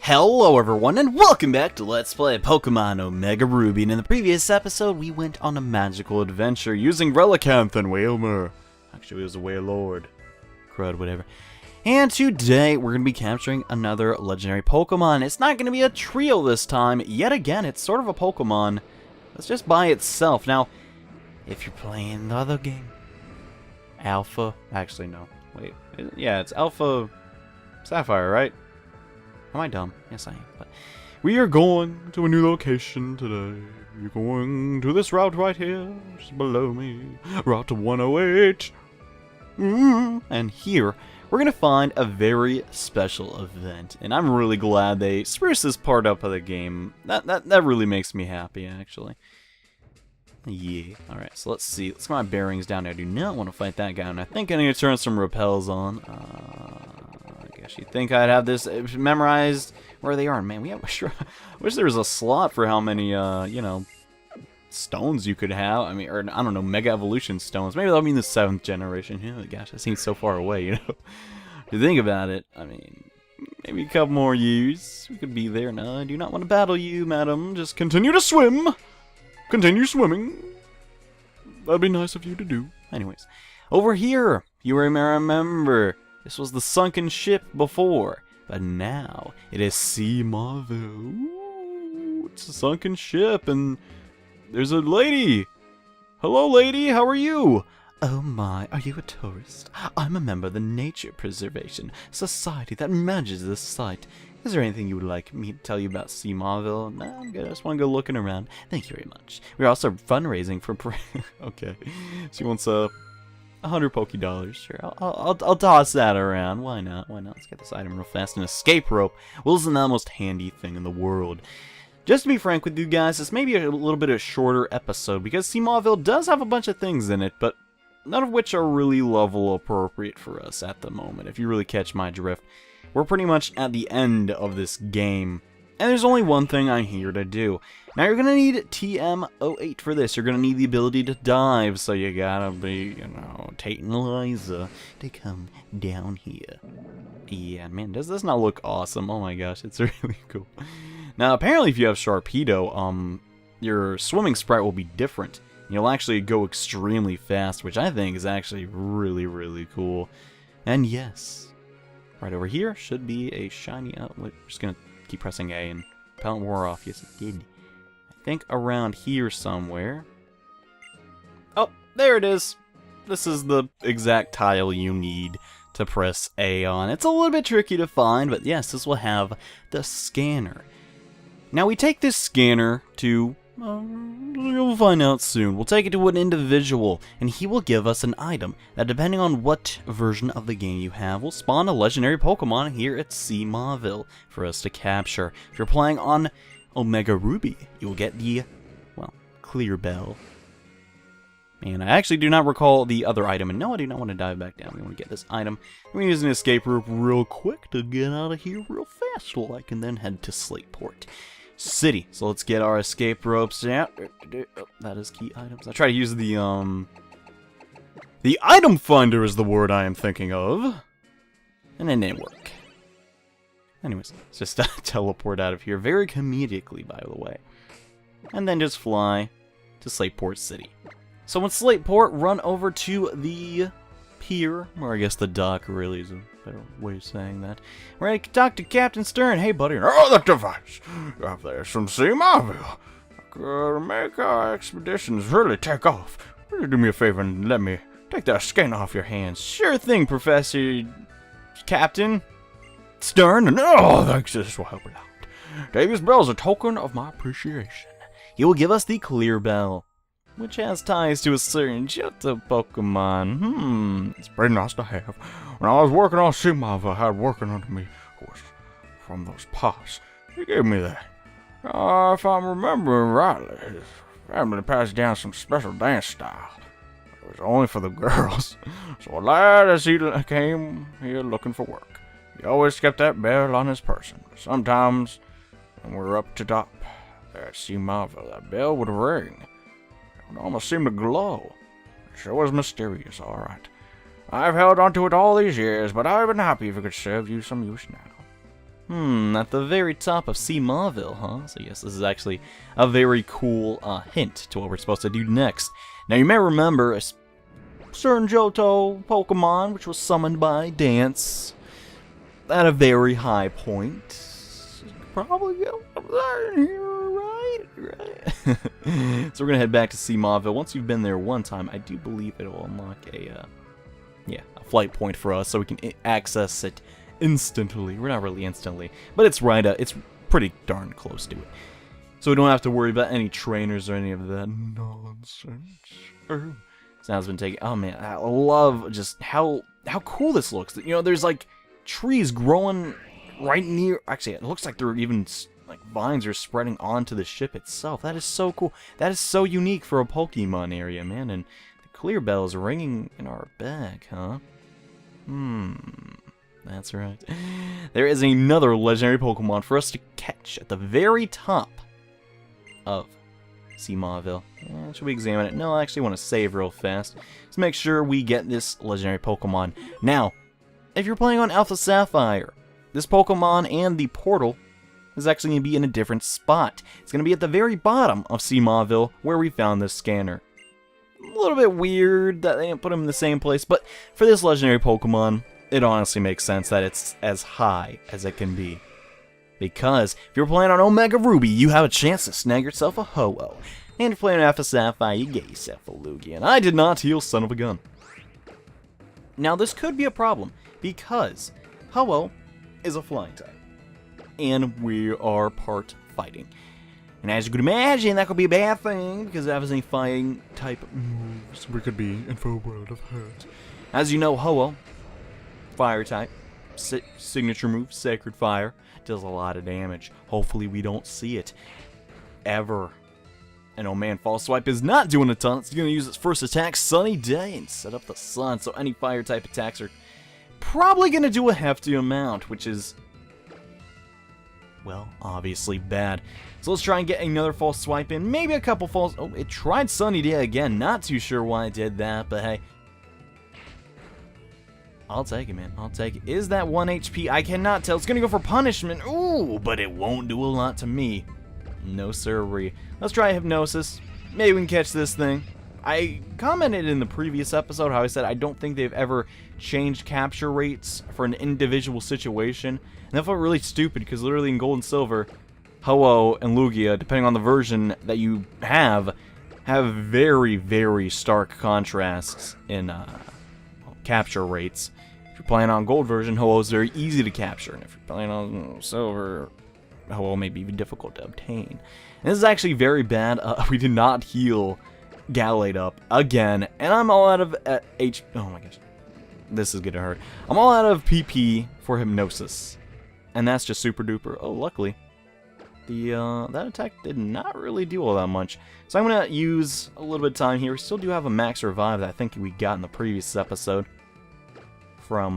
Hello everyone, and welcome back to Let's Play Pokemon Omega Ruby. And in the previous episode, we went on a magical adventure using Relicanth and Wailmer. Actually, it was a Wailord. Crud, whatever. And today, we're going to be capturing another legendary Pokemon. It's not going to be a trio this time. Yet again, it's sort of a Pokemon that's just by itself. Now, if you're playing the other game, Alpha... Actually, no. Wait. Yeah, it's Alpha Sapphire, right? Am I dumb? Yes, I am. But we are going to a new location today. We're going to this route right here, just below me. Route 108. And here, we're going to find a very special event. And I'm really glad they spruced this part up of the game. That really makes me happy, actually. Yeah. Alright, so let's see. Let's get my bearings down. I do not want to fight that guy. And I think I need to turn some repels on. You'd think I'd have this memorized where they are. Man, I wish there was a slot for how many, you know, stones you could have. I mean, or I don't know, Mega Evolution stones. Maybe that'll be in the 7th generation. Oh, gosh, that seems so far away, you know. If you think about it, I mean, maybe a couple more years. We could be there. No, I do not want to battle you, madam. Just continue to swim. Continue swimming. That'd be nice of you to do. Anyways, over here, you may remember... This was the sunken ship before, but now it is Sea Mauville. Ooh, it's a sunken ship, and there's a lady. Hello, lady, how are you? Oh my, are you a tourist? I'm a member of the Nature Preservation Society that manages this site. Is there anything you would like me to tell you about Sea Mauville? No, I'm good. I just want to go looking around. Thank you very much. We're also fundraising for... Okay, she wants a... 100 Poké-Dollars, sure. I'll toss that around. Why not? Why not? Let's get this item real fast. An escape rope. Well, isn't that the most handy thing in the world? Just to be frank with you guys, this may be a little bit of a shorter episode because Sea Mauville does have a bunch of things in it, but none of which are really level appropriate for us at the moment, if you really catch my drift. We're pretty much at the end of this game, and there's only one thing I'm here to do. Now, you're going to need TM08 for this. You're going to need the ability to dive, so you gotta be, you know, Tate and Eliza to come down here. Yeah, man, does this not look awesome? Oh my gosh, it's really cool. Now, apparently if you have Sharpedo, your swimming sprite will be different. You'll actually go extremely fast, which I think is actually really, really cool. And yes, right over here should be a shiny... Oh, we're just going to keep pressing A and repellent wore off. Yes, it did. I think around here somewhere. Oh, there it is. This is the exact tile you need to press A on. It's a little bit tricky to find, but yes, this will have the scanner. Now we take this scanner to... you'll find out soon. We'll take it to an individual, and he will give us an item that, depending on what version of the game you have, will spawn a legendary Pokemon here at Sea Mauville for us to capture. If you're playing on Omega Ruby, you will get the, well, Clear Bell. And I actually do not recall the other item, and no, I do not want to dive back down. We want to get this item. We're going to use an escape rope real quick to get out of here real fast, so I can then head to Slateport City. So let's get our escape ropes out. That is key items. I try to use the item finder is the word I am thinking of. And it didn't work. Anyways, let's just teleport out of here very comedically, by the way. And then just fly to Slateport City. So in Slateport, run over to the pier, or I guess the dock really is a better way of saying that. We're going to talk to Captain Stern. Hey, buddy. Oh, the device! Up there's from Sea Mauville. To make our expeditions really take off, will you do me a favor and let me take that skin off your hands? Sure thing, Professor... Captain Stern, and oh, thanks, this will help a lot. Davy's Bell's a token of my appreciation. He will give us the Clear Bell, which has ties to a certain Johto Pokemon. It's pretty nice to have. When I was working on Sea Mauville, I had working under me, of course, from those paws. He gave me that. If I'm remembering rightly, his family passed down some special dance style. It was only for the girls. So a lad as he came here looking for work, he always kept that bell on his person. Sometimes, when we were up to top there at Sea Mauville, that bell would ring. It would almost seem to glow. It sure was mysterious, all right. I've held onto it all these years, but I've been happy if it could serve you some use now. At the very top of Sea Mauville, huh? So yes, this is actually a very cool hint to what we're supposed to do next. Now you may remember a certain Johto Pokemon, which was summoned by Dance at a very high point. Probably get up there here, right? So we're gonna head back to Sea Mauville. Once you've been there one time, I do believe it'll unlock a flight point for us, so we can access it instantly. We're not really instantly, but it's it's pretty darn close to it. So we don't have to worry about any trainers or any of that nonsense. Sound's been taken. Oh man, I love just how cool this looks. You know, there's like trees growing right near. Actually, it looks like they're even like vines are spreading onto the ship itself. That is so cool. That is so unique for a Pokemon area, man. And the clear bell is ringing in our bag, huh? That's right. There is another legendary Pokemon for us to catch at the very top of Sea Mauville. Should we examine it? No, I actually want to save real fast. Let's make sure we get this legendary Pokemon. Now, if you're playing on Alpha Sapphire, this Pokemon and the portal is actually going to be in a different spot. It's going to be at the very bottom of Sea Mauville where we found this scanner. A little bit weird that they didn't put him in the same place, but for this legendary Pokemon, it honestly makes sense that it's as high as it can be. Because if you're playing on Omega Ruby, you have a chance to snag yourself a Ho-Oh. And if you're playing on Alpha Sapphire, you get yourself a Lugia. And I did not heal, son of a gun. Now this could be a problem, because Ho-Oh is a flying type. And we are part fighting. And as you could imagine, that could be a bad thing, because it has any fighting type moves. We could be in for a world of hurt. As you know, Ho-Oh, fire type, signature move, Sacred Fire, does a lot of damage. Hopefully we don't see it ever. And oh man, False Swipe is not doing a ton. It's going to use its first attack, Sunny Day, and set up the sun. So any fire type attacks are probably going to do a hefty amount, which is, well, obviously bad. So let's try and get another False Swipe in. Maybe a couple false... Oh, it tried Sunny Day again. Not too sure why it did that, but hey. I'll take it, man. I'll take it. Is that 1 HP? I cannot tell. It's going to go for punishment. Ooh, but it won't do a lot to me. No sirree. Let's try Hypnosis. Maybe we can catch this thing. I commented in the previous episode how I said I don't think they've ever changed capture rates for an individual situation. And that felt really stupid because literally in Gold and Silver, Ho-Oh and Lugia, depending on the version that you have very, very stark contrasts in capture rates. If you're playing on Gold version, Ho-Oh is very easy to capture. And if you're playing on Silver, Ho-Oh may be difficult to obtain. And this is actually very bad. We did not heal Gallade up again. And I'm all out of oh my gosh. This is gonna hurt. I'm all out of PP for Hypnosis. And that's just super duper. Oh, luckily, that attack did not really do all that much. So I'm gonna use a little bit of time here. We still do have a max revive that I think we got in the previous episode from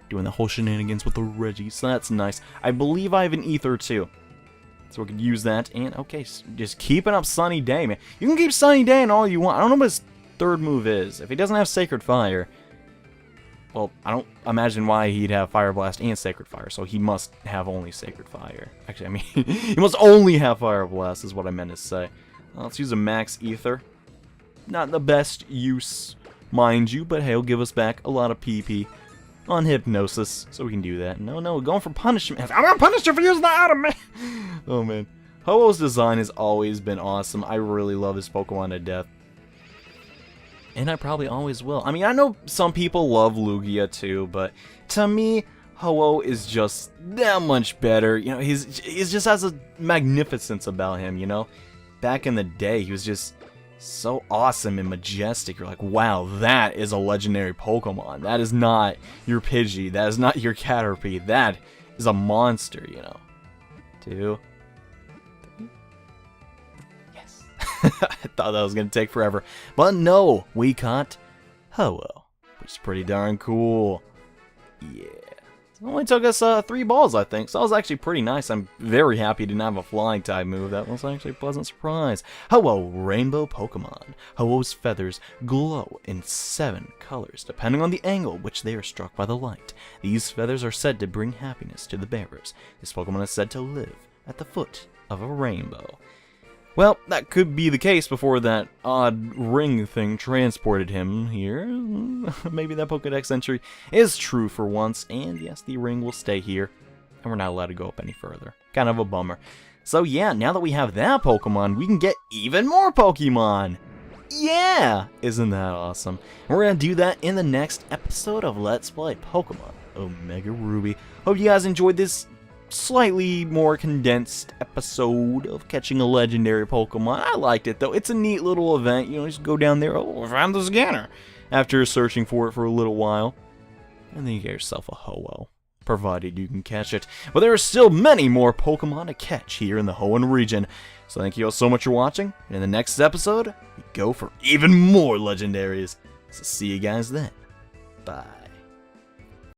doing the whole shenanigans with the Reggie. So that's nice. I believe I have an Ether too, so we could use that. And okay, just keeping up Sunny Day, man. You can keep Sunny Day and all you want. I don't know what his third move is. If he doesn't have Sacred Fire, well, I don't imagine why he'd have Fire Blast and Sacred Fire, so he must have only Sacred Fire. Actually, I mean, he must only have Fire Blast is what I meant to say. Let's use a Max Ether. Not the best use, mind you, but hey, he'll give us back a lot of PP on Hypnosis, so we can do that. No, we're going for punishment. I'm gonna punish you for using the item, man! Oh, man. Ho-Oh's design has always been awesome. I really love this Pokemon to death. And I probably always will. I mean, I know some people love Lugia too, but to me, Ho-Oh is just that much better. You know, he's just has a magnificence about him, you know? Back in the day, he was just so awesome and majestic. You're like, wow, that is a legendary Pokemon. That is not your Pidgey. That is not your Caterpie. That is a monster, you know? 2, 3. Yes. I thought that was going to take forever. But no, we caught Ho-Oh, which is pretty darn cool. Yeah. only took us 3 balls, I think, so that was actually pretty nice. I'm very happy to not have a flying type move. That was actually a pleasant surprise. Ho-Oh, rainbow Pokemon. Ho-Oh's feathers glow in 7 colors, depending on the angle which they are struck by the light. These feathers are said to bring happiness to the bearers. This Pokemon is said to live at the foot of a rainbow. Well, that could be the case before that odd ring thing transported him here. Maybe that Pokedex entry is true for once, and yes, the ring will stay here, and we're not allowed to go up any further. Kind of a bummer. So yeah, now that we have that Pokemon, we can get even more Pokemon! Yeah! Isn't that awesome? And we're gonna do that in the next episode of Let's Play Pokemon Omega Ruby. Hope you guys enjoyed this slightly more condensed episode of catching a legendary Pokemon. I liked it though. It's a neat little event. You know, just go down there, oh, I found the scanner, after searching for it for a little while, and then you get yourself a Ho-Oh, provided you can catch it. But there are still many more Pokemon to catch here in the Hoenn region. So thank you all so much for watching, and in the next episode, we go for even more legendaries. So see you guys then. Bye.